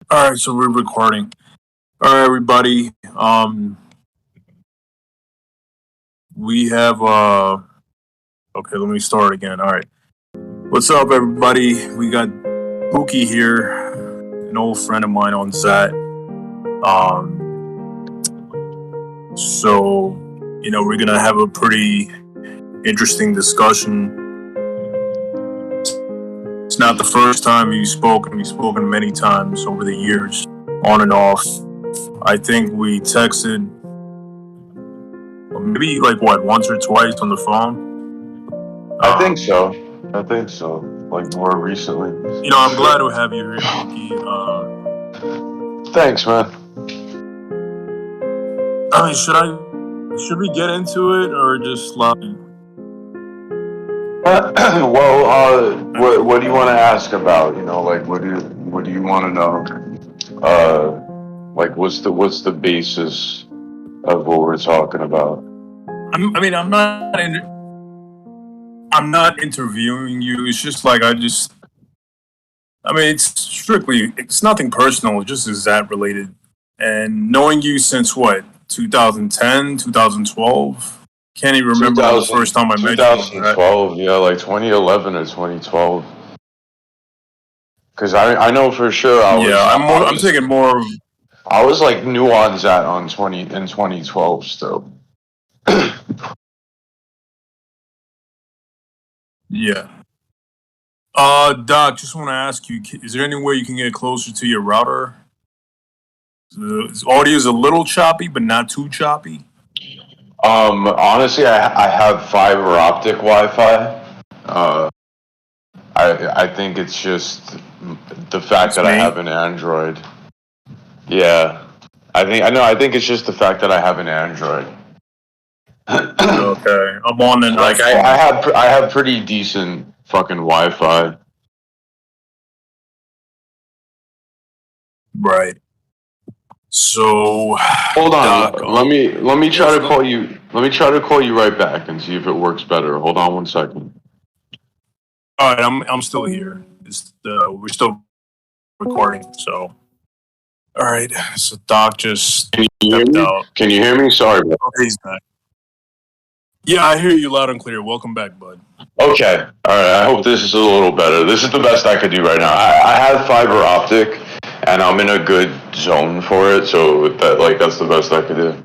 All right, so we're recording. All right, everybody. We have Okay, let me start again. All right. What's up, everybody? We got Pookie here, an old friend of mine on XAT. So we're gonna have a pretty interesting discussion. It's not the first time you've spoken. We've spoken many times over the years, on and off. I think we texted maybe once or twice on the phone. I think so. Like more recently. I'm glad to have you here, Pookie. Thanks, man. I mean, should we get into it or just like? What do you want to ask about? What do you want to know? What's the basis of what we're talking about? I'm not interviewing you. It's just like it's nothing personal. It just is that related. And knowing you since what, 2010, 2012? Can't even remember the first time I met you. 2012, yeah, like 2011 or 2012. Because I know for sure I'm thinking more of. I was like new on that in 2012 still. Yeah. Doc, just want to ask you, is there any way you can get closer to your router? The audio is a little choppy, but not too choppy. Honestly, I have fiber optic Wi-Fi. I think it's just the fact that I have an Android. Yeah, I think it's just the fact that I have an Android. Okay, I'm on an like I have pretty decent fucking Wi-Fi. Right. So hold on. Let me try to call you. Let me try to call you right back and see if it works better. Hold on 1 second. All right, I'm still here. We're still recording. So, all right. So Doc just stepped out. Can you hear me? Sorry. Okay, he's back. Yeah, I hear you loud and clear. Welcome back, bud. Okay. All right. I hope this is a little better. This is the best I could do right now. I have fiber optic, and I'm in a good zone for it. So that's the best I could do.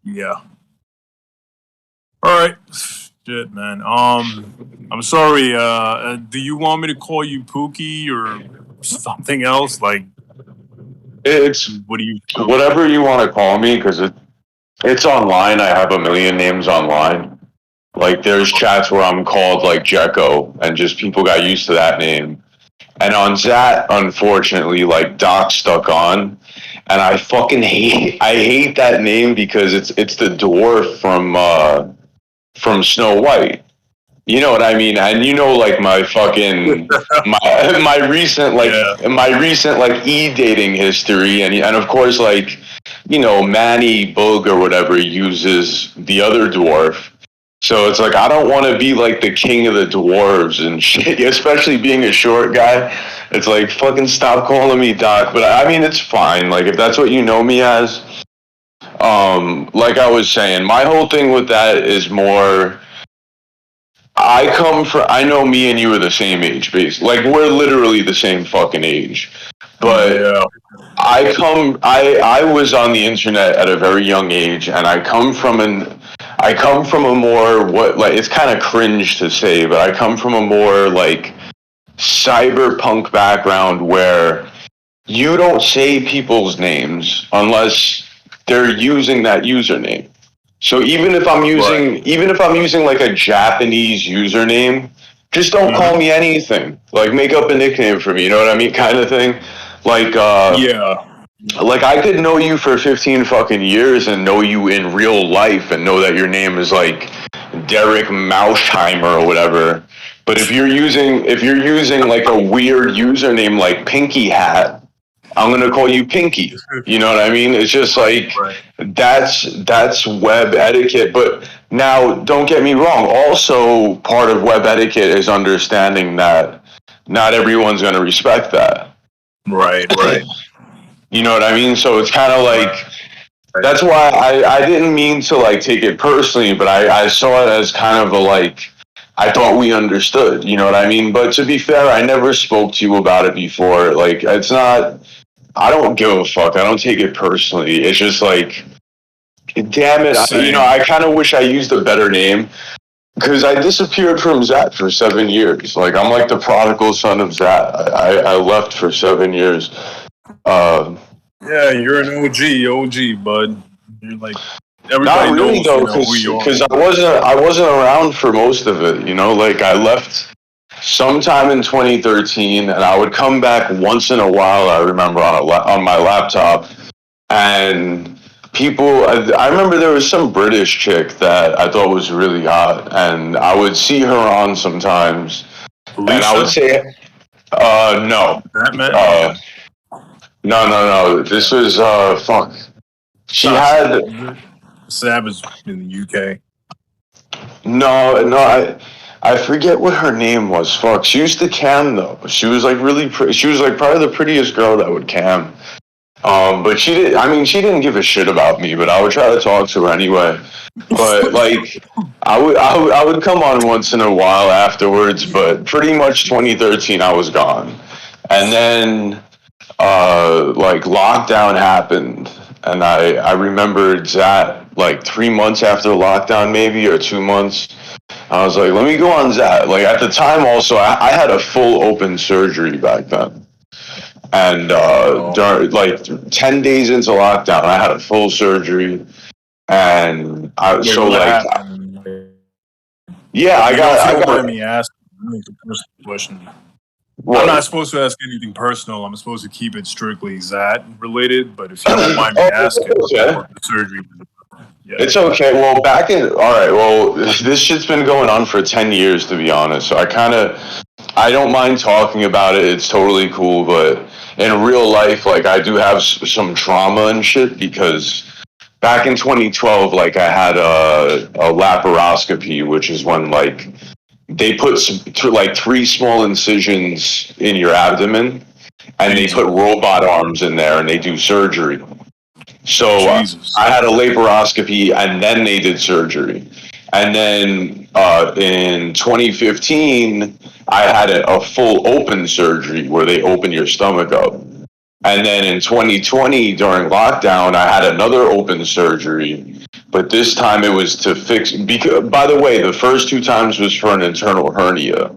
Yeah. All right. Shit, man. I'm sorry. Do you want me to call you Pookie or something else? Like, it's whatever you want to call me, because it's online. I have a million names online. Like, there's chats where I'm called like Jekko, and just people got used to that name. And on XAT, unfortunately, like Doc stuck on, and I fucking hate that name because it's the dwarf from Snow White. You know what I mean? And like my fucking my recent e-dating history, and of course, like, Manny Boog or whatever uses the other dwarf. So it's like, I don't want to be like the king of the dwarves and shit, especially being a short guy. It's like, fucking stop calling me Doc. But I mean, it's fine. Like, if that's what you know me as. Like I was saying, my whole thing with that is more, I know me and you are the same age, basically. Like, we're literally the same fucking age. But yeah. I was on the internet at a very young age, and I come from a more, it's kind of cringe to say, but I come from a more like cyberpunk background where you don't say people's names unless they're using that username. So even if I'm using like a Japanese username, just don't call me anything. Like, make up a nickname for me, you know what I mean? Kind of thing. Like, yeah. Like, I could know you for 15 fucking years and know you in real life and know that your name is like Derek Mausheimer or whatever. But if you're using like a weird username like Pinky Hat, I'm gonna call you Pinky. You know what I mean? It's just like, that's web etiquette. But now, don't get me wrong. Also, part of web etiquette is understanding that not everyone's gonna respect that. Right. You know what I mean? So it's kind of like, that's why I didn't mean to like take it personally, but I saw it as kind of a like, I thought we understood, you know what I mean? But to be fair, I never spoke to you about it before. Like, it's not, I don't give a fuck. I don't take it personally. It's just like, damn it. I kind of wish I used a better name because I disappeared from XAT for 7 years. Like, I'm like the prodigal son of XAT. I left for 7 years. Yeah, you're an OG, bud. You're like everybody Not really knows, though, who you are. because I wasn't around for most of it. You know, like I left sometime in 2013, and I would come back once in a while. I remember on my laptop, and people. I remember there was some British chick that I thought was really hot, and I would see her on sometimes, Alicia? and I would say, no, Batman? no. This was fuck. She had. Sab is in the UK. No, I forget what her name was. Fuck, she used to cam though. She was like really pretty. She was like probably the prettiest girl that would cam. But she did. I mean, she didn't give a shit about me. But I would try to talk to her anyway. But like, I would come on once in a while afterwards. But pretty much 2013, I was gone, and then like lockdown happened, and I remembered that like 3 months after lockdown, maybe, or 2 months. I was like, let me go on XAT. Like at the time, also, I had a full open surgery back then, and during like 10 days into lockdown, I had a full surgery, and I so like, yeah, I got. Me asking the first question. What? I'm not supposed to ask anything personal. I'm supposed to keep it strictly XAT related. But if you don't mind me asking, okay. The surgery. Yeah. It's okay. Well, all right. Well, this shit's been going on for 10 years, to be honest. So I don't mind talking about it. It's totally cool. But in real life, like, I do have some trauma and shit because back in 2012, like, I had a laparoscopy, which is when, like, they put like 3 small incisions in your abdomen and they put robot arms in there and they do surgery. So I had a laparoscopy and then they did surgery. And then in 2015, I had a full open surgery where they open your stomach up. And then in 2020, during lockdown, I had another open surgery. But this time it was to fix, because, by the way, the first 2 times was for an internal hernia.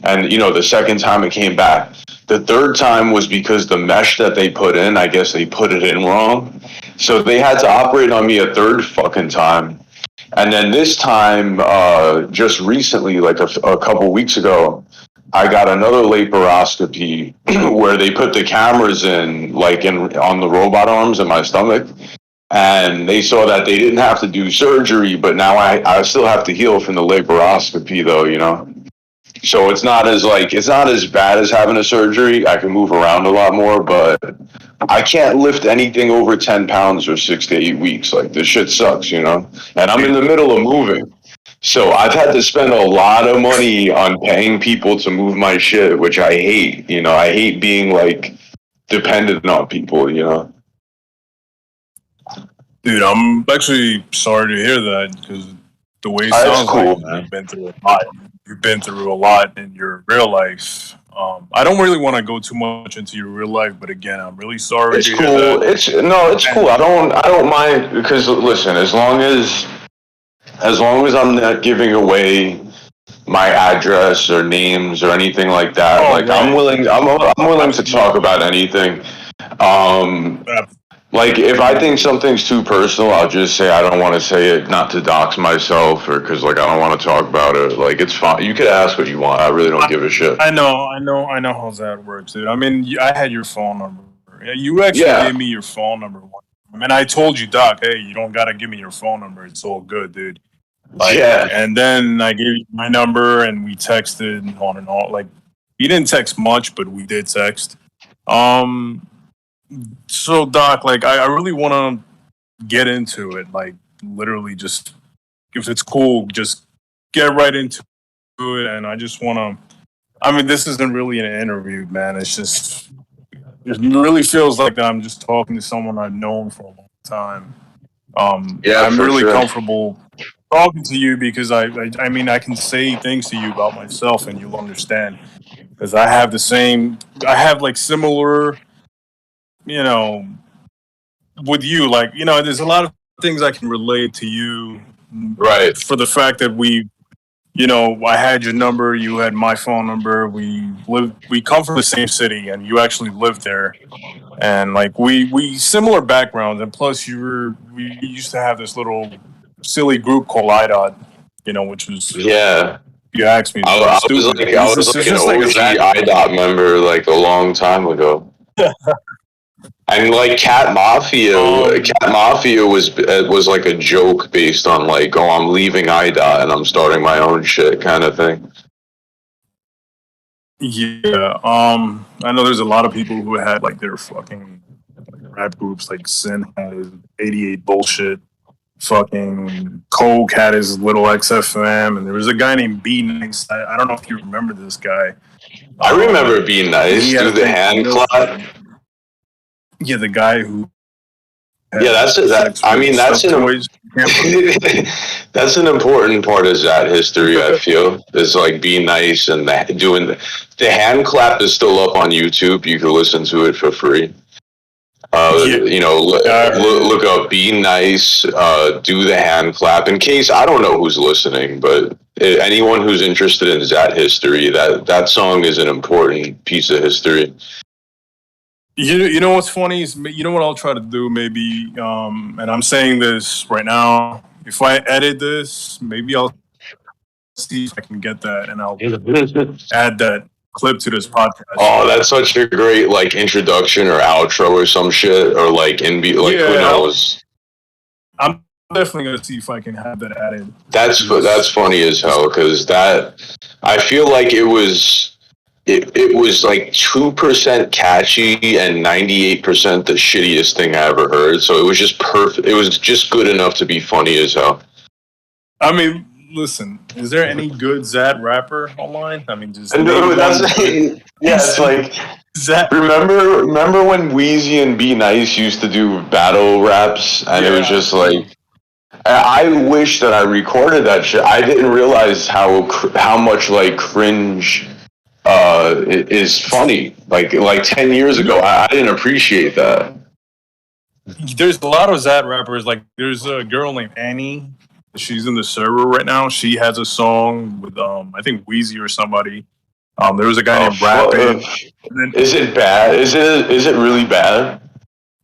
And, the second time it came back. The third time was because the mesh that they put in, I guess they put it in wrong. So they had to operate on me a third fucking time. And then this time, just recently, like a couple weeks ago, I got another laparoscopy where they put the cameras in, like on the robot arms in my stomach. And they saw that they didn't have to do surgery, but now I still have to heal from the laparoscopy, though. So it's not as bad as having a surgery. I can move around a lot more, but I can't lift anything over 10 pounds for 6 to 8 weeks. Like, this shit sucks, And I'm in the middle of moving. So I've had to spend a lot of money on paying people to move my shit, which I hate. I hate being, like, dependent on people, Dude, I'm actually sorry to hear that because the way it sounds cool, like you've been through a lot. You've been through a lot in your real life. I don't really want to go too much into your real life, but again, I'm really sorry. It's cool. It's cool. I don't mind because listen, as long as I'm not giving away my address or names or anything like that, right. I'm willing to talk about anything. Like, if I think something's too personal, I'll just say I don't want to say it, not to dox myself, or because, like, I don't want to talk about it. Like, it's fine. You could ask what you want. I really don't give a shit. I know how that works, dude. I mean, I had your phone number. You actually gave me your phone number. I mean, I told you, Doc, hey, you don't got to give me your phone number. It's all good, dude. And then I gave you my number, and we texted on and on. Like, we didn't text much, but we did text. So, Doc, like, I really want to get into it. Like, literally, just if it's cool, just get right into it. And I just want to. I mean, this isn't really an interview, man. It's just it really feels like I'm just talking to someone I've known for a long time. I'm really comfortable talking to you because I mean, I can say things to you about myself and you'll understand. Because I have like similar, you know, with you, like, there's a lot of things I can relate to you. Right. For the fact that I had your number, you had my phone number, we come from the same city and you actually lived there. And like we similar backgrounds, and plus we used to have this little silly group called IDOT, which was, you asked me, I was stupid. like an OG IDOT member like a long time ago. And like Cat Mafia was like a joke based on like, oh, I'm leaving IDOT and I'm starting my own shit kind of thing. Yeah, I know there's a lot of people who had like their fucking rap groups, like Sin had his 88 bullshit, fucking Coke had his little XFM, and there was a guy named B Nice. I don't know if you remember this guy. I remember B Nice, do the hand clap. Yeah, the guy who. That's an important part of XAT history. I feel is like Be Nice and doing the hand clap is still up on YouTube. You can listen to it for free. Look up Be Nice, do the hand clap. In case I don't know who's listening, but anyone who's interested in XAT history, that song is an important piece of history. You know what's funny is, you know what I'll try to do maybe, and I'm saying this right now, if I edit this, maybe I'll see if I can get that and I'll add that clip to this podcast. Oh, that's such a great like introduction or outro or some shit, or like who knows. I'm definitely gonna see if I can have that added. That's funny as hell, because I feel like it was like 2% catchy and 98% the shittiest thing I ever heard. So it was just perfect. It was just good enough to be funny as hell. I mean, listen, is there any good XAT rapper online? I mean, just it's like XAT. Remember when Wheezy and Be Nice used to do battle raps, and it was just like, I wish that I recorded that shit. I didn't realize how much like cringe it is funny. Like 10 years ago, I didn't appreciate that. There's a lot of XAT rappers. Like, there's a girl named Annie. She's in the server right now. She has a song with I think Wheezy or somebody. There was a guy named Rapid. Is it bad? Is it really bad?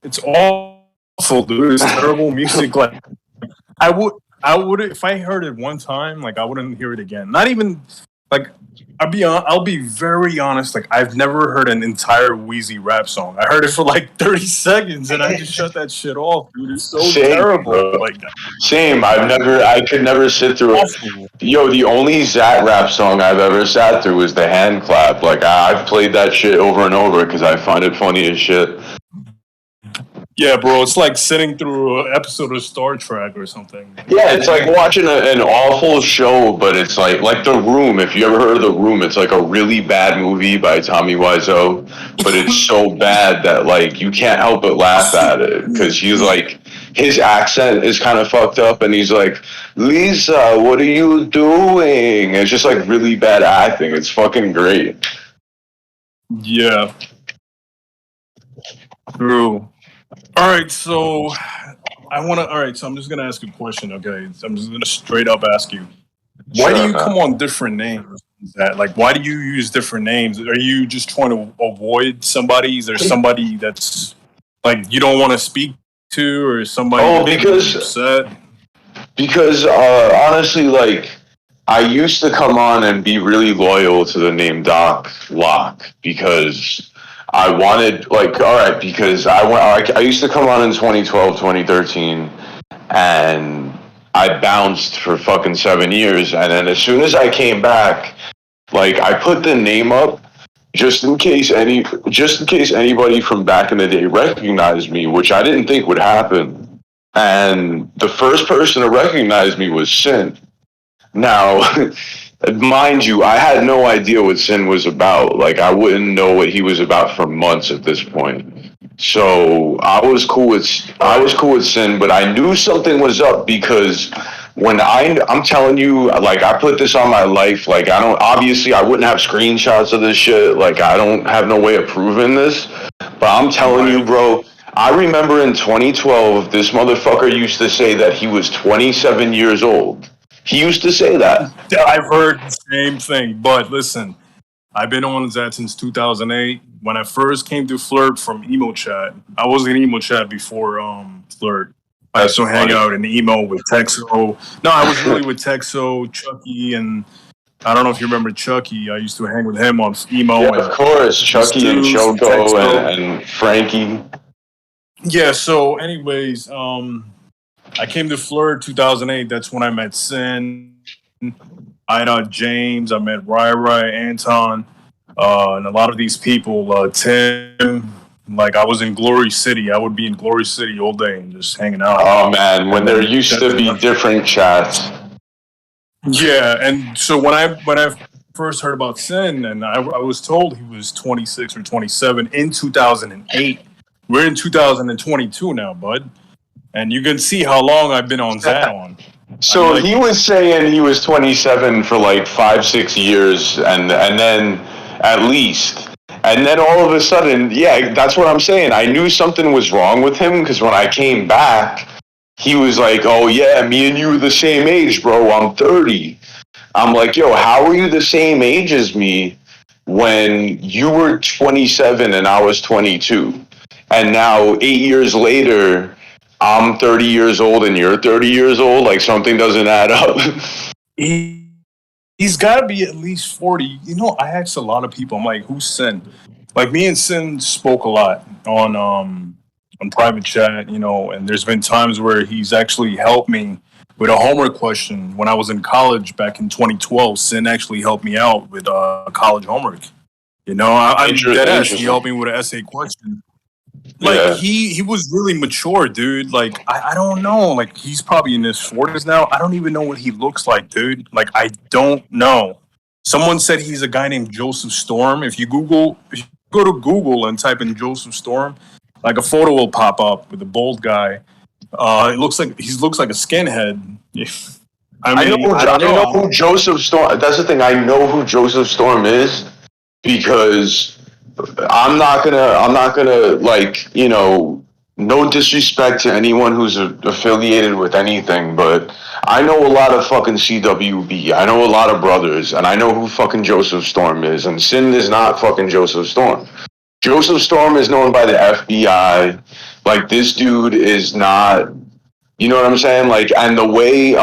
It's awful, dude. It's terrible music. Like, I would if I heard it one time, like, I wouldn't hear it again. Not even like, I'll be very honest. Like, I've never heard an entire Wheezy rap song. I heard it for like 30 seconds, and I just shut that shit off, dude. It's so terrible. Like, same. I could never sit through it. Yo, the only XAT rap song I've ever sat through is the hand clap. Like, I've played that shit over and over because I find it funny as shit. Yeah, bro, it's like sitting through an episode of Star Trek or something. Yeah, it's like watching an awful show, but it's like The Room. If you ever heard of The Room, it's like a really bad movie by Tommy Wiseau, but it's so bad that like you can't help but laugh at it, because he's like, his accent is kind of fucked up, and he's like, Lisa, what are you doing? It's just like really bad acting. It's fucking great. Yeah. True. All right, so I'm just gonna ask a question. Okay, I'm just gonna straight up ask you, why do you come on different names? Why do you use different names? Are you just trying to avoid somebody? Is there somebody that's like you don't want to speak to, or somebody? Oh, because honestly, like, I used to come on and be really loyal to the name Doc Locke, because I wanted, like, all right, because I used to come on in 2012, 2013, and I bounced for fucking 7 years, and then as soon as I came back, like, I put the name up just in case anybody from back in the day recognized me, which I didn't think would happen. And the first person to recognize me was Sin. Now, Mind you, I had no idea what Sin was about. Like, I wouldn't know what he was about for months at this point. So I was cool with Sin, but I knew something was up because when I'm telling you, like, I put this on my life. Like, I wouldn't have screenshots of this shit. Like, I don't have no way of proving this, but I'm telling you, bro. I remember in 2012, this motherfucker used to say that he was 27 years old. He used to say that. I've heard the same thing, but listen, I've been on that since 2008. When I first came to Flirt from Emo Chat, I was in Emo Chat before Flirt. I used to hang out in emo with Texo. No, I was really with Texo, Chucky, and I don't know if you remember Chucky. I used to hang with him on emo. Yeah, of course, Chucky and Choco and Frankie. Yeah, so anyways, I came to Flirt 2008. That's when I met Sin, Ida, James. I met Rai, Anton, and a lot of these people. Tim. Like, I was in Glory City. I would be in Glory City all day and just hanging out. Oh man, when there used to be different chats. Yeah, and so when I first heard about Sin, and I was told he was 26 or 27 in 2008. We're in 2022 now, bud. And you can see how long I've been on that on. So he was saying he was 27 for like 5-6 years, and then at least. And then all of a sudden, yeah, that's what I'm saying. I knew something was wrong with him because when I came back, he was like, oh yeah, me and you are the same age, bro. I'm 30. I'm like, yo, how are you the same age as me when you were 27 and I was 22? And now 8 years later, I'm 30 years old and you're 30 years old. Like, something doesn't add up. He's got to be at least 40. You know, I asked a lot of people. I'm like, who's Sin? Like, me and Sin spoke a lot on private chat, you know, and there's been times where he's actually helped me with a homework question. When I was in college back in 2012, Sin actually helped me out with college homework. You know, I'm dead ass. He helped me with an essay question. Like, he was really mature, dude. Like, I don't know. Like, he's probably in his 40s now. I don't even know what he looks like, dude. Like, I don't know. Someone said he's a guy named Joseph Storm. If you go to Google and type in Joseph Storm, like, a photo will pop up with a bald guy. It looks like he looks like a skinhead. I know who Joseph Storm. That's the thing. I know who Joseph Storm is because I'm not gonna like, you know, no disrespect to anyone who's affiliated with anything, but I know a lot of fucking CWB. I know a lot of brothers, and I know who fucking Joseph Storm is, and Sin is not fucking Joseph Storm. Joseph Storm is known by the FBI. Like, this dude is not, you know what I'm saying? Like, and the way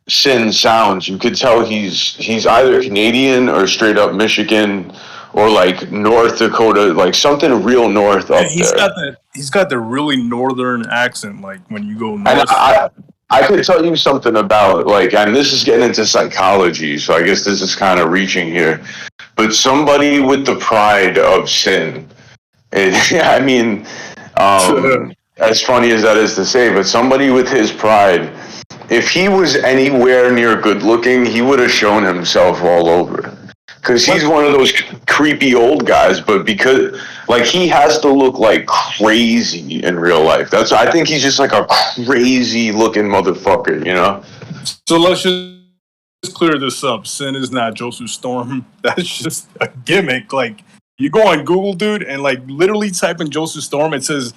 Sin sounds, you could tell he's either Canadian or straight up Michigan or like North Dakota, like something real north up there. He's got the really northern accent, like when you go north. And I could tell you something about, like, and this is getting into psychology, so I guess this is kind of reaching here, but somebody with the pride of Sin, I mean, as funny as that is to say, but somebody with his pride, if he was anywhere near good looking, he would have shown himself all over. Because he's one of those creepy old guys, but because, like, he has to look like crazy in real life. I think he's just like a crazy looking motherfucker, you know? So let's just clear this up. Sin is not Joseph Storm. That's just a gimmick. Like, you go on Google, dude, and like literally type in Joseph Storm. It says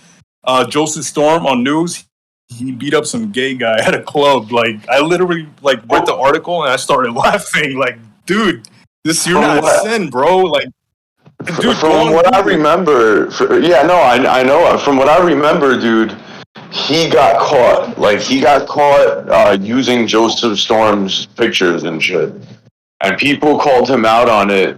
Joseph Storm on news. He beat up some gay guy at a club. Like, I literally like read the article and I started laughing. Like, dude. You're not Sin, bro. Like, dude, from what I remember, I know. From what I remember, dude, he got caught. Like, he got caught using Joseph Storm's pictures and shit. And people called him out on it.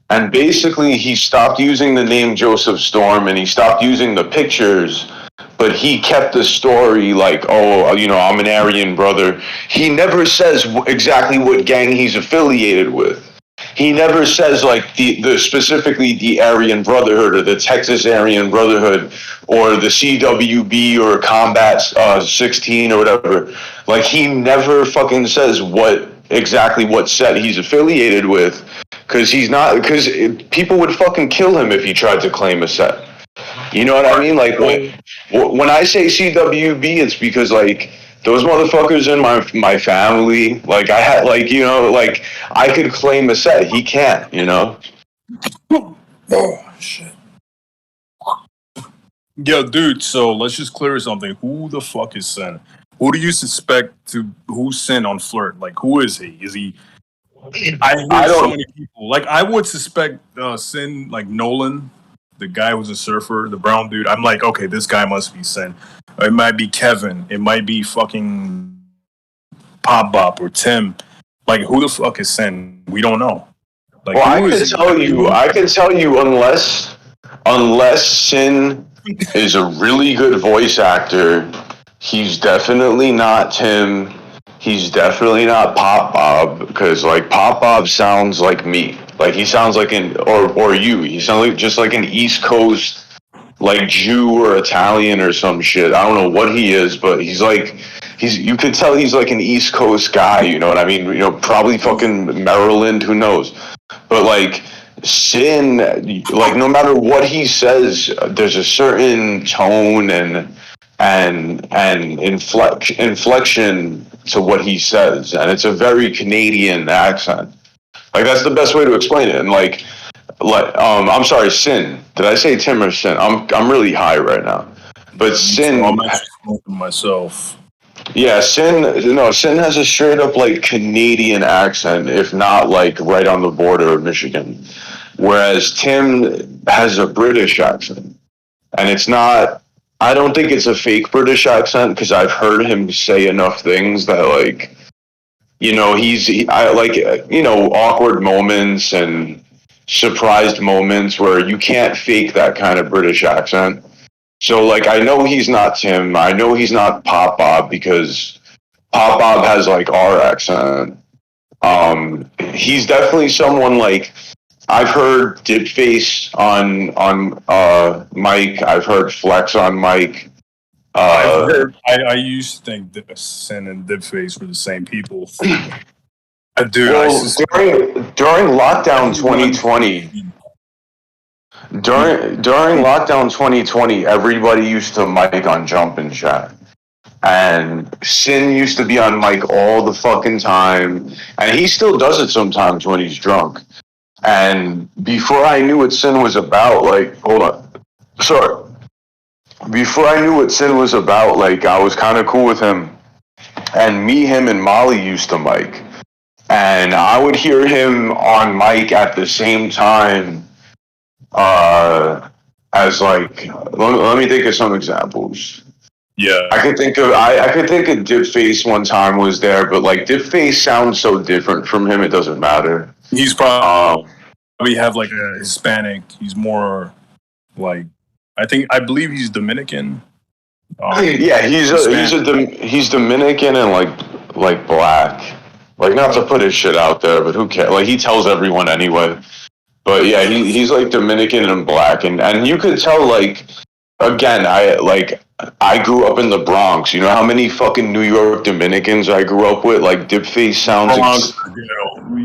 And basically, he stopped using the name Joseph Storm and he stopped using the pictures. But he kept the story like, oh, you know, I'm an Aryan brother. He never says exactly what gang he's affiliated with. He never says like the specifically the Aryan Brotherhood or the Texas Aryan Brotherhood or the CWB or Combat 16 or whatever. Like, he never fucking says what exactly what set he's affiliated with, because people would fucking kill him if he tried to claim a set. You know what I mean? Like when I say CWB, it's because like those motherfuckers in my family, like I had like like I could claim a set, he can't. Oh shit. Yo, dude, so let's just clear something. Who the fuck is Sin? Who do you suspect who's Sin on Flirt? Like, who is he? Is he... I hear so many people. Like, I would suspect Sin, like Nolan, the guy who's a surfer, the brown dude. I'm like, okay, this guy must be Sin. It might be Kevin. It might be fucking Pop Bop or Tim. Like, who the fuck is Sin? We don't know. Like, well, I can tell you unless Sin is a really good voice actor, he's definitely not Tim. He's definitely not Pop Bob, because like Pop Bob sounds like me. Like he sounds like or you. He sounds like just like an East Coast like Jew or Italian or some shit. I don't know what he is, but you could tell he's like an East Coast guy, you know what I mean? Probably fucking Maryland, who knows? But like Sin, like no matter what he says, there's a certain tone and inflection to what he says, and it's a very Canadian accent. Like that's the best way to explain it. And I'm sorry, Sin. Did I say Tim or Sin? I'm really high right now. But Sin, I'm actually myself. Yeah, Sin has a straight up like Canadian accent, if not like right on the border of Michigan. Whereas Tim has a British accent. And it's not, I don't think it's a fake British accent, because I've heard him say enough things that like, awkward moments and surprised moments where you can't fake that kind of British accent. So, like, I know he's not Tim. I know he's not Pop Bob, because Pop Bob has, like, our accent. He's definitely someone, like, I've heard Dipface on Mike. I've heard Flex on Mike. I used to think that Sin and Dipface were the same people. Dude, during lockdown 2020... During lockdown 2020, everybody used to mic on Jump and Chat. And Sin used to be on mic all the fucking time. And he still does it sometimes when he's drunk. And before I knew what Sin was about, like, hold on. Sorry. Before I knew what Sin was about, like, I was kind of cool with him. And me, him, and Molly used to mic. And I would hear him on mic at the same time as like, let me think of some examples. Yeah, I could think of Dipface one time was there, but like Dipface sounds so different from him, it doesn't matter. He's probably have like a Hispanic. He's more like, I believe he's Dominican. Yeah, he's Dominican and like black. Like, not to put his shit out there, but who cares? Like, he tells everyone anyway. But yeah, he's like Dominican and black, and you could tell, like, again, I grew up in the Bronx. You know how many fucking New York Dominicans I grew up with? Like, Dipface sounds...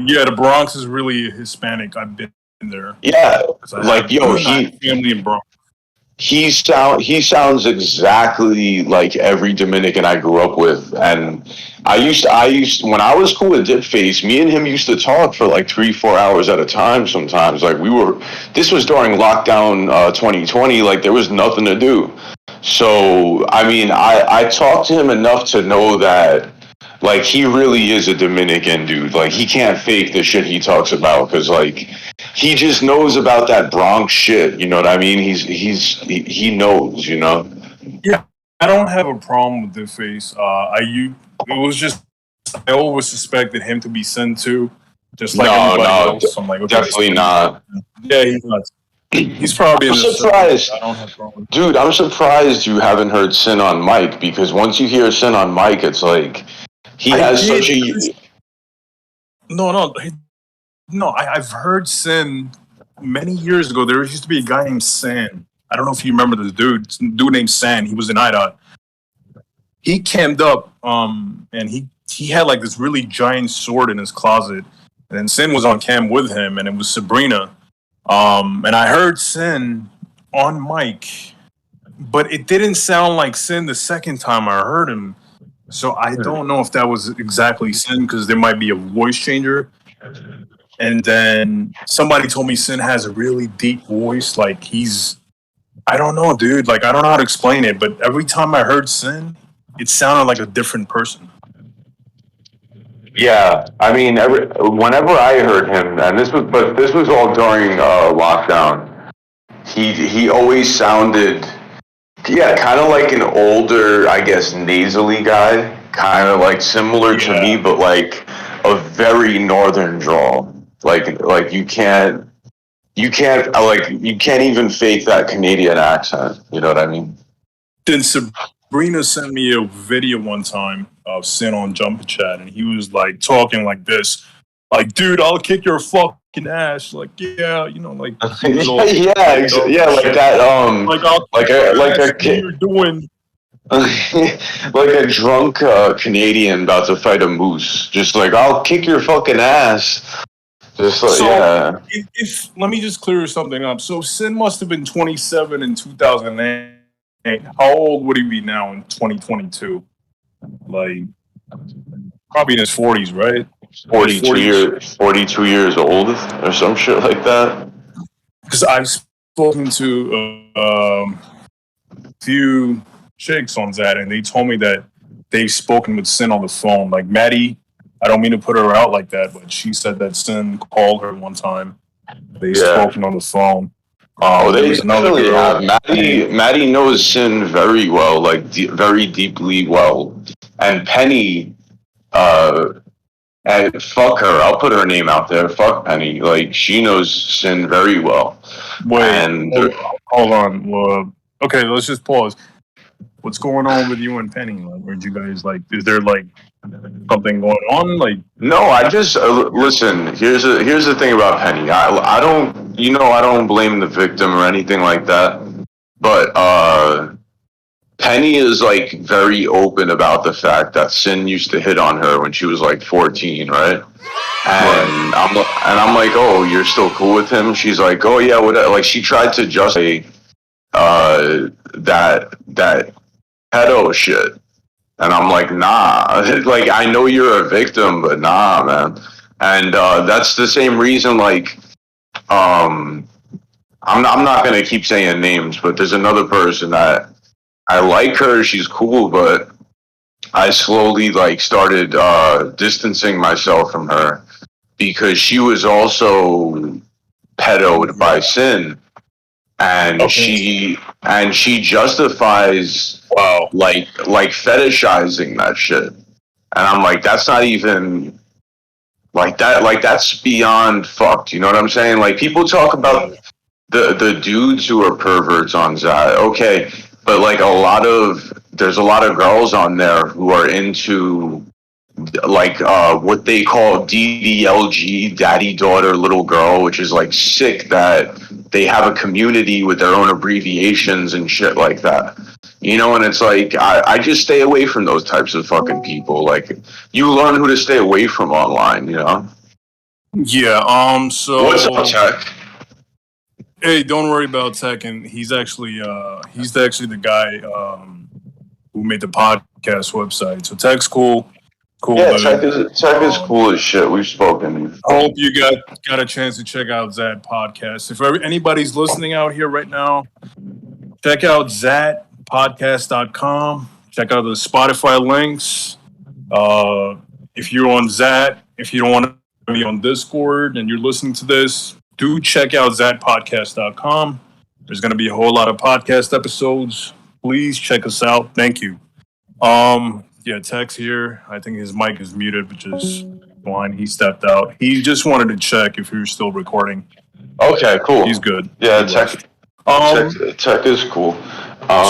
Yeah, the Bronx is really Hispanic. I've been there. Yeah, like, family in Bronx. He sounds exactly like every Dominican I grew up with. And I used when I was cool with Dipface, me and him used to talk for like 3-4 hours at a time sometimes. Like, this was during lockdown 2020, like there was nothing to do. So, I mean, I talked to him enough to know that, like, he really is a Dominican dude. Like, he can't fake the shit he talks about, because, like, he just knows about that Bronx shit. You know what I mean? He knows, you know? Yeah, I don't have a problem with Dipface. I always suspected him to be Sin too. Just like everybody else. I'm like, okay, definitely not. Yeah, he's not. He's probably I'm surprised. I don't have a problem. Dude, I'm surprised you haven't heard Sin on mic, because once you hear Sin on mic, it's like... I've heard Sin many years ago. There used to be a guy named San. I don't know if you remember this dude named San. He was in IDOT. he cammed up, and he had like this really giant sword in his closet, and then Sin was on cam with him, and it was Sabrina, and I heard Sin on mic, but it didn't sound like Sin the second time I heard him, so I don't know if that was exactly Sin because there might be a voice changer. And then somebody told me Sin has a really deep voice, like I don't know, dude. Like, I don't know how to explain it, but every time I heard Sin, it sounded like a different person. Yeah, I mean, whenever I heard him, and this was all during lockdown. He always sounded, kind of like an older, I guess, nasally guy, kind of like similar to me, but like a very northern drawl. Like you can't even fake that Canadian accent. You know what I mean? Then Sabrina sent me a video one time of Sin on Jump Chat, and he was like talking like this, like, "Dude, I'll kick your fucking ass." Like, yeah, you know, like like that. Like a kid you're doing. like a drunk Canadian about to fight a moose. Just like, I'll kick your fucking ass. Just like, so, if let me just clear something up. So Sin must have been 27 in 2008. How old would he be now in 2022? Like, probably in his 40s, right? 42 years old or some shit like that. Because I've spoken to a few chicks on that, and they told me that they've spoken with Sin on the phone. Like Maddie, I don't mean to put her out like that, but she said that Sin called her one time. They've spoken on the phone. They definitely have. Maddie knows Sin very well, like very deeply well. And Penny, and fuck her. I'll put her name out there. Fuck Penny. Like, she knows Sin very well. Wait, hold on. Well, okay, let's just pause. What's going on with you and Penny? Like, where'd you guys, like, is there like something going on? Like, no, I just listen. Here's the thing about Penny. I don't blame the victim or anything like that. But Penny is like very open about the fact that Sin used to hit on her when she was like 14, right? And I'm like, oh, you're still cool with him? She's like, oh yeah, what? Like, she tried to just say that pedo shit. And I'm like, nah. Like, I know you're a victim, but nah, man. And that's the same reason, like, I'm not going to keep saying names, but there's another person that I like her. She's cool, but I slowly, like, started distancing myself from her because she was also pedoed by Sin. And she justifies like fetishizing that shit. And I'm like, that's not even like that, like, that's beyond fucked, you know what I'm saying? Like, people talk about the dudes who are perverts on Zat, okay, but like there's a lot of girls on there who are into like what they call DDLG, daddy daughter little girl, which is like sick that they have a community with their own abbreviations and shit like that, you know. And it's like, I just stay away from those types of fucking people. Like, you learn who to stay away from online, you know. So what's up, Tech? Hey, don't worry about Tech, and he's actually the guy who made the podcast website. So Tech's cool. Yeah, Tech is cool as shit. We've spoken. I hope you got a chance to check out XAT Podcast. If anybody's listening out here right now, check out XATpodcast.com. Check out the Spotify links. If you're on XAT, if you don't want to be on Discord and you're listening to this, do check out XATpodcast.com. There's going to be a whole lot of podcast episodes. Please check us out. Thank you. Yeah, Tech's here. I think his mic is muted, which is fine. He stepped out. He just wanted to check if you're still recording. Okay, cool. He's good. Yeah, Tech is cool.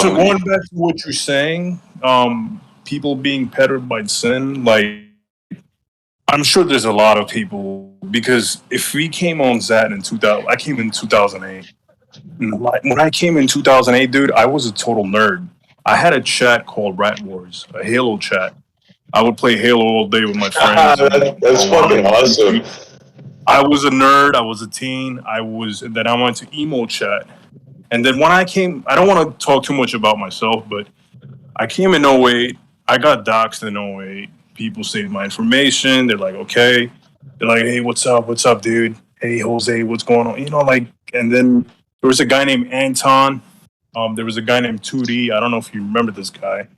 So going back to what you're saying, people being pedoed by Sin, like, I'm sure there's a lot of people, because if we came on Zat in 2000, I came in 2008. When I came in 2008, dude, I was a total nerd. I had a chat called Rat Wars, a Halo chat. I would play Halo all day with my friends. That's fucking awesome. I was a nerd. I was a teen. Then I went to emo chat. And then when I don't want to talk too much about myself, but I came in 08. I got doxxed in 08. People saved my information. They're like, okay. They're like, hey, what's up? What's up, dude? Hey, Jose, what's going on? You know, like, and then there was a guy named Anton. There was a guy named 2D. I don't know if you remember this guy.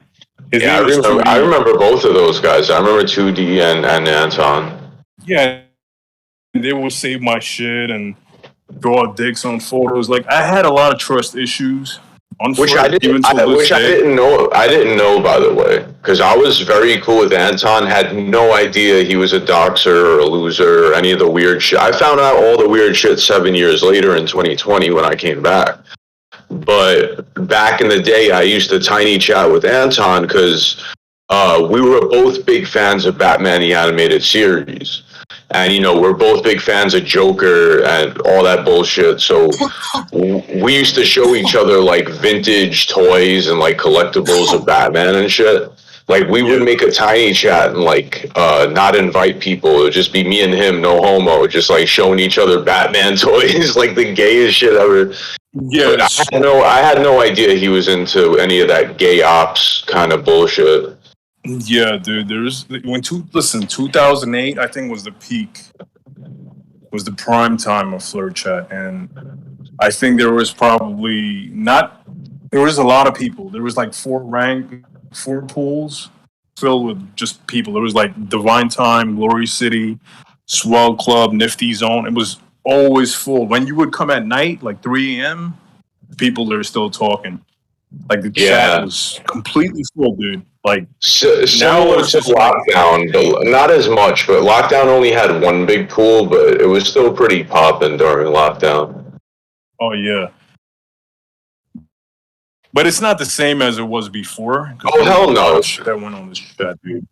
I remember both of those guys. I remember 2D and Anton. Yeah, they would save my shit and draw dicks on photos. Like, I had a lot of trust issues. Which I didn't know. I didn't know, by the way, because I was very cool with Anton. Had no idea he was a doxer or a loser or any of the weird shit. I found out all the weird shit 7 years later in 2020 when I came back. But back in the day, I used to tiny chat with Anton because we were both big fans of Batman the Animated Series. And, you know, we're both big fans of Joker and all that bullshit. So we used to show each other, like, vintage toys and, like, collectibles of Batman and shit. Like, we would make a tiny chat and, like, not invite people. It would just be me and him, no homo, just, like, showing each other Batman toys, like, the gayest shit ever. Yeah, I had no idea he was into any of that gay ops kind of bullshit. Yeah, dude. 2008, I think, was the peak. Was the prime time of flirt chat, and I think there was a lot of people. There was like four pools filled with just people. There was like Divine Time, Glory City, Swell Club, Nifty Zone. It was always full. When you would come at night, like 3 a.m., people are still talking. Like, the chat was completely full, dude. Like, now it's just lockdown, but not as much. But lockdown only had one big pool, but it was still pretty popping during lockdown. Oh yeah, but it's not the same as it was before. Oh hell no! That went on this chat, dude.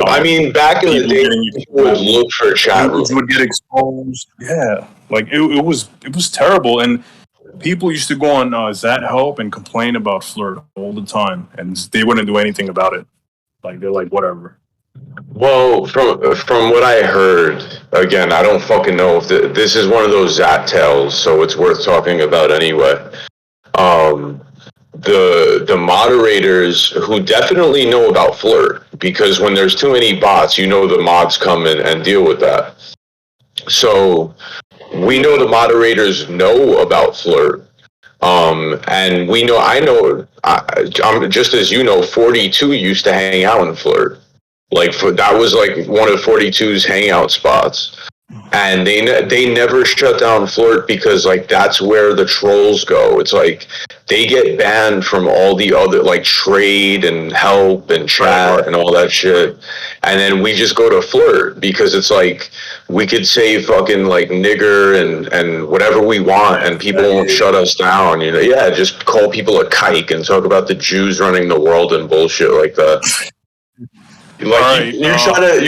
I mean, back in the day, people would look for chat rooms. Would get exposed. Yeah, like it was terrible, and people used to go on XAT Help and complain about flirt all the time, and they wouldn't do anything about it. Like, they're like, whatever. Well, from what I heard, again, I don't fucking know if this is one of those XAT tales, so it's worth talking about anyway. The moderators who definitely know about flirt, because when there's too many bots, you know the mods come in and deal with that. So we know the moderators know about flirt. And I'm just as you know, 42 used to hang out in flirt. Like, that was like one of 42's hangout spots. And they never shut down flirt because, like, that's where the trolls go. It's like they get banned from all the other, like, trade and help and chat and all that shit. And then we just go to flirt because it's like we could say fucking, like, nigger and whatever we want and people won't shut us down. You know, yeah, just call people a kike and talk about the Jews running the world and bullshit like that. Like, you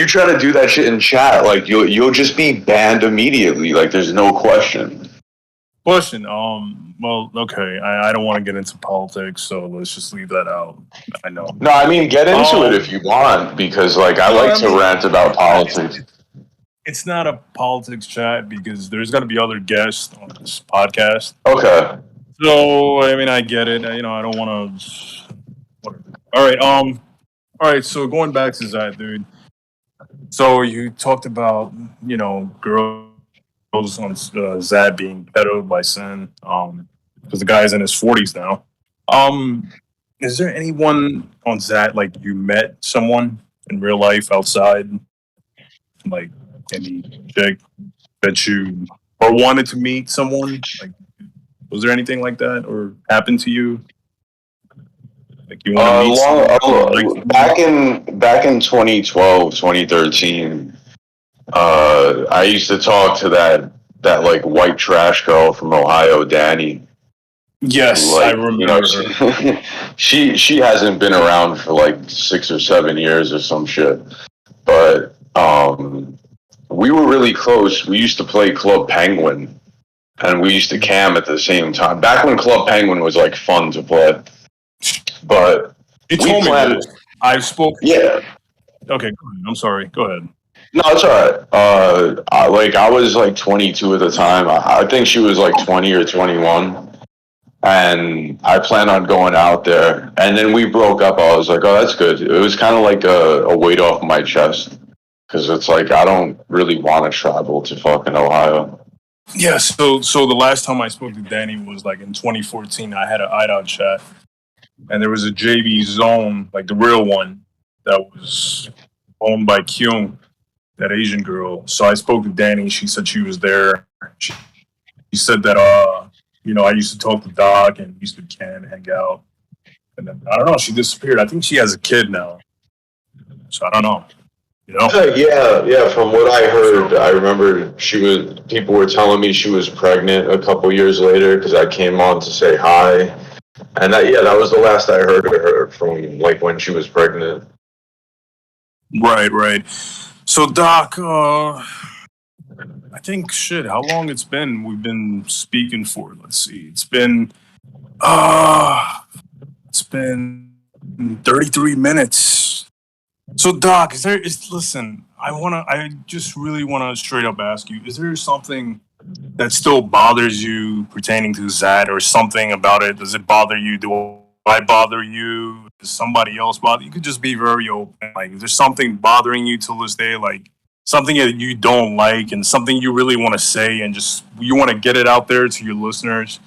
try to do that shit in chat, like you'll just be banned immediately. Like, there's no question. Well, okay, I don't want to get into politics, so let's just leave that out. I know. No, I mean, get into it if you want, because, like, I like to rant about politics. It's not a politics chat because there's going to be other guests on this podcast. Okay. So, I mean, I get it. You know, I don't want to. Whatever. All right, so going back to that, dude. So you talked about, you know, girls on XAT being pedoed by Sen, because the guy's in his 40s now. Is there anyone on XAT, like, you met someone in real life outside, like any chick that you or wanted to meet someone? Like, was there anything like that or happened to you? Like, you want to meet back in 2012, 2013, I used to talk to that like white trash girl from Ohio, Danny. Yes, like, I remember. You know, she hasn't been around for like 6 or 7 years or some shit. But we were really close. We used to play Club Penguin, and we used to cam at the same time. Back when Club Penguin was like fun to play. But you told me this. I've spoken. Yeah. Okay, go ahead. I'm sorry. Go ahead. No, it's all right. I was like 22 at the time. I think she was like 20 or 21. And I planned on going out there. And then we broke up. I was like, oh, that's good. It was kind of like a weight off my chest. Because it's like, I don't really want to travel to fucking Ohio. Yeah, so the last time I spoke to Danny was like in 2014. I had an IDOT chat. And there was a JB Zone, like the real one, that was owned by Kyung, that Asian girl. So I spoke to Danny. She said she was there. She said that, I used to talk to Doc and used to hang out. And then, I don't know, she disappeared. I think she has a kid now. So I don't know. Yeah. From what I heard, I remember people were telling me she was pregnant a couple years later because I came on to say hi. And that was the last I heard of her from like when she was pregnant. Right. So Doc, I think how long it's been? We've been speaking for. Let's see. It's been 33 minutes. So Doc, listen, I just really wanna straight up ask you, is there something that still bothers you pertaining to XAT or something about it? Does it bother you? Do I bother you? Does somebody else bother you? You could just be very open. Like, is there something bothering you till this day? Like, something that you don't like and something you really want to say and just you want to get it out there to your listeners?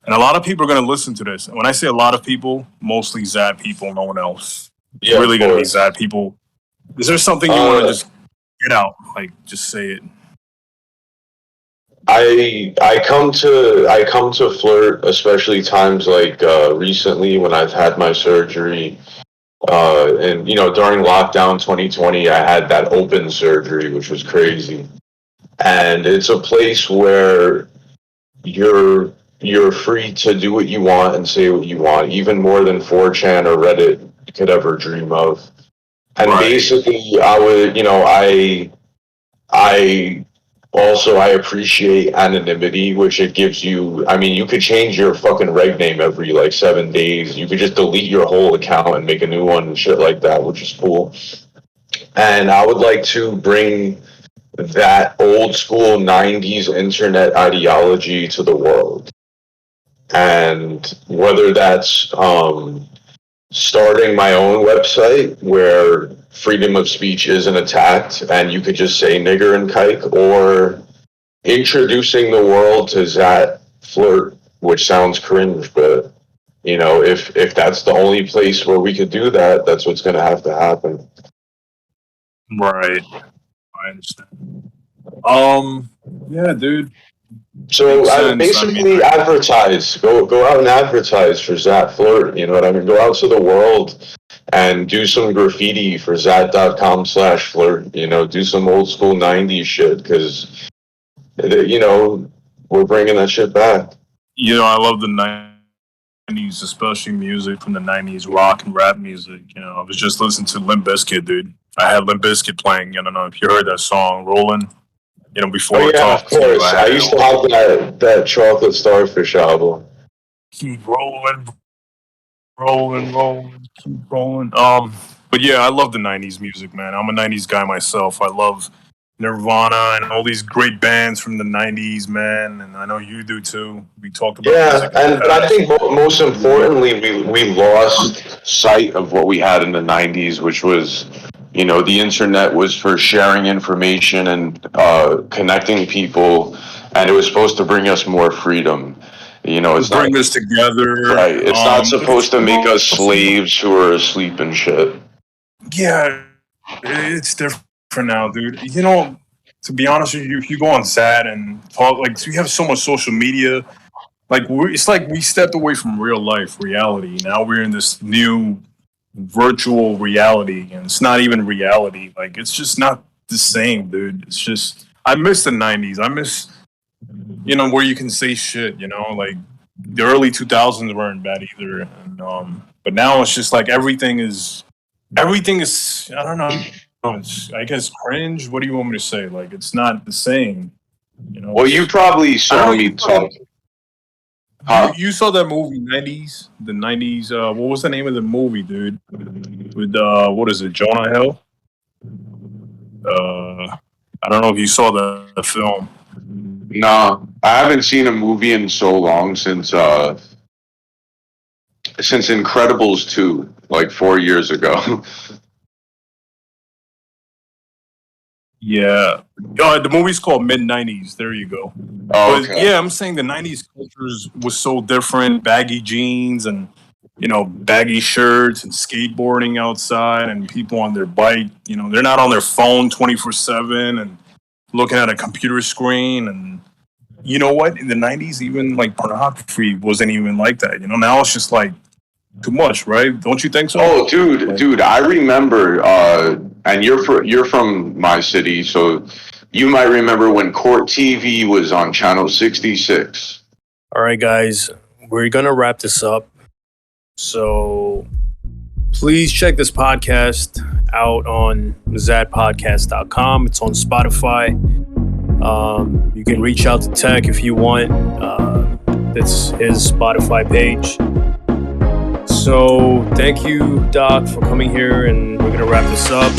And a lot of people are going to listen to this. And when I say a lot of people, mostly XAT people, no one else. It's really going to be XAT people. Is there something you want to just get out? Like, just say it. I come to flirt, especially times like recently when I've had my surgery. And during lockdown 2020, I had that open surgery, which was crazy. And it's a place where you're free to do what you want and say what you want, even more than 4chan or Reddit could ever dream of. And basically, I appreciate anonymity, which it gives you. I mean, you could change your fucking reg name every like 7 days. You could just delete your whole account and make a new one and shit like that, which is cool. And I would like to bring that old school 90s internet ideology to the world. And whether that's starting my own website where freedom of speech isn't attacked and you could just say nigger and kike, or introducing the world to XAT flirt, which sounds cringe, but if that's the only place where we could do that, that's what's going to have to happen. Right. I understand. Yeah, dude. So basically advertise. Go out and advertise for XAT flirt. You know what I mean? Go out to the world and do some graffiti for XAT.com/flirt. Do some old school 90s shit because, we're bringing that shit back. I love the 90s, especially music from the 90s, rock and rap music. I was just listening to Limp Bizkit, dude. I had Limp Bizkit playing. I don't know if you heard that song, Rolling. Before I talked to you. I used to have that Chocolate Starfish album. Keep rolling, keep rolling. But yeah, I love the 90s music, man. I'm a 90s guy myself. I love Nirvana and all these great bands from the 90s, man. And I know you do too. We talked about music. But I think most importantly, we lost sight of what we had in the 90s, which was, the internet was for sharing information and connecting people, and it was supposed to bring us more freedom. It's bring us together. Right. It's not supposed to make us slaves who are asleep and shit. Yeah, it's different now, dude. To be honest with you, if you go on XAT and talk, we have so much social media. It's like we stepped away from real life, reality. Now we're in this new virtual reality, and it's not even reality. It's just not the same, dude. It's just, I miss the 90s. I miss, where you can say shit, the early 2000s weren't bad either. And, but now it's just everything is, I don't know. It's, I guess, cringe. What do you want me to say? It's not the same. Well, you probably saw me talk. You saw that movie, 90s? The 90s, what was the name of the movie, dude? With, what is it, Jonah Hill? I don't know if you saw the film. No, I haven't seen a movie in so long since Incredibles 2, like 4 years ago. Yeah. The movie's called Mid-90s. There you go. Oh, But okay. yeah, I'm saying the 90s culture was so different. Baggy jeans and, baggy shirts and skateboarding outside and people on their bike. They're not on their phone 24/7 and looking at a computer screen. And you know what? In the 90s, even like pornography wasn't even like that. Now it's just like too much, right? Don't you think so? Oh, dude, I remember. And you're from my city, so you might remember when Court TV was on channel 66. All right, guys, we're gonna wrap this up. So please check this podcast out on XATpodcast.com. It's on Spotify. You can reach out to Tech if you want. That's his Spotify page. So thank you, Doc, for coming here, and we're gonna wrap this up.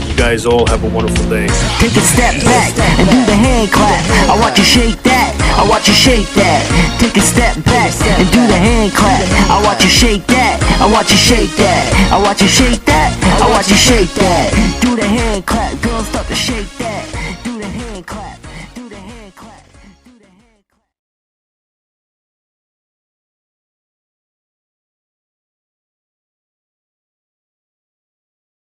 You guys all have a wonderful day. Take a step back and do the hand clap. I watch you shake that. I watch you shake that. Take a step back and do the hand clap. I watch you shake that. I watch you shake that. I watch you shake that. I watch you shake that. Do the hand clap. Girls start to shake that.